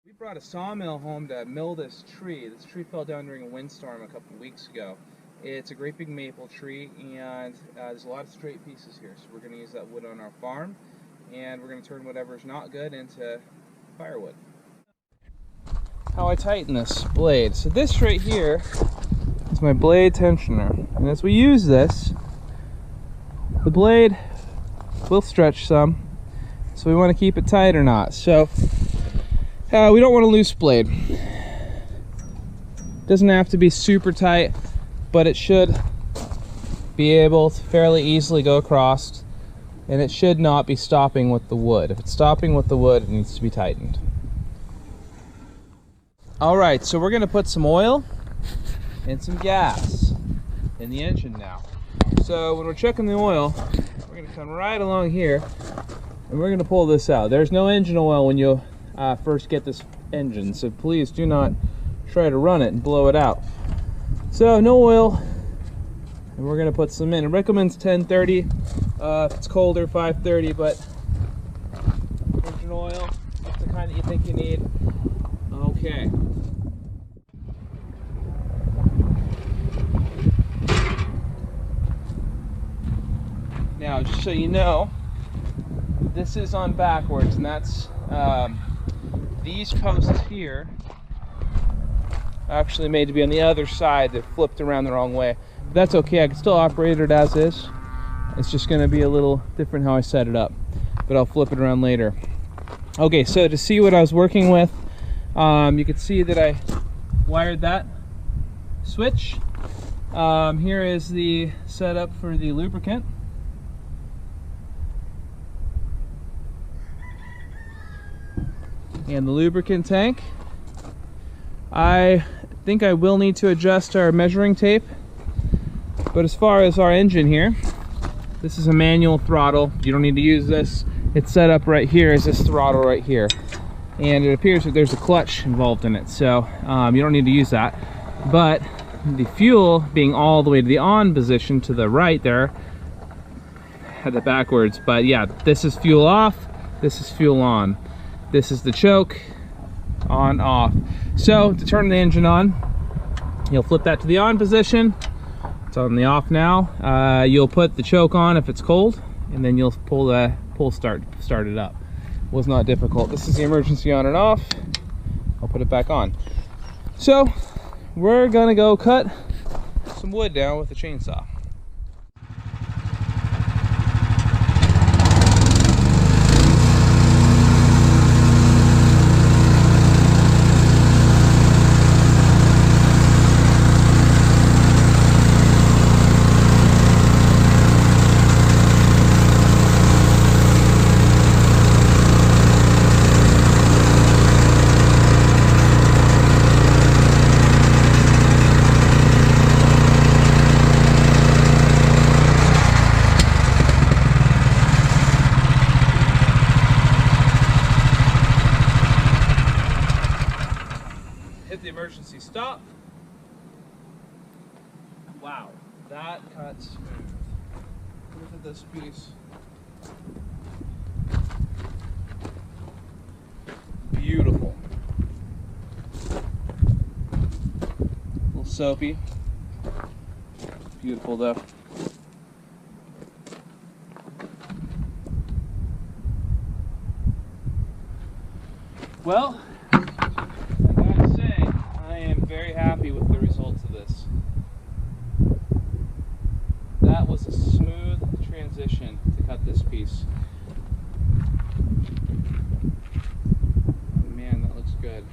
We brought a sawmill home to mill this tree. This tree fell down during a windstorm a couple of weeks ago. It's a great big maple tree, and there's a lot of straight pieces here, so we're going to use that wood on our farm, and we're going to turn whatever's not good into firewood. How I tighten this blade. So this right here is my blade tensioner, and as we use this, the blade will stretch some, so we want to keep it tight or not. So we don't want a loose blade. Doesn't have to be super tight, but it should be able to fairly easily go across, and it should not be stopping with the wood. If it's stopping with the wood, it needs to be tightened. Alright, so we're going to put some oil and some gas in the engine now. So when we're checking the oil, we're going to come right along here, and we're going to pull this out. There's no engine oil when you first get this engine, so please do not try to run it and blow it out. So no oil, and we're going to put some in. It recommends 1030, if it's colder 530, but engine oil, that's the kind that you think you need. Okay. Now, just so you know, this is on backwards, and that's these posts here actually made to be on the other side. They're flipped around the wrong way. But that's okay, I can still operate it as is. It's just going to be a little different how I set it up, but I'll flip it around later. Okay, so to see what I was working with, you can see that I wired that switch. Here is the setup for the lubricant. And the lubricant tank. I think I will need to adjust our measuring tape, but as far as our engine here, this is a manual throttle. You don't need to use this. It's set up right here as this throttle right here, and it appears that there's a clutch involved in it, so you don't need to use that. But the fuel being all the way to the on position to the right there, had it backwards, but yeah, this is fuel off, this is fuel on. This is the choke, on, off. So to turn the engine on, you'll flip that to the on position. It's on the off now. You'll put the choke on if it's cold, and then you'll start it up. It was not difficult. This is the emergency on and off. I'll put it back on. So we're gonna go cut some wood down with the chainsaw. Hit the emergency stop. Wow, that cut smooth. Look at this piece. Beautiful. A little soapy. Beautiful though. Well, very happy with the results of this. That was a smooth transition to cut this piece. Man, that looks good.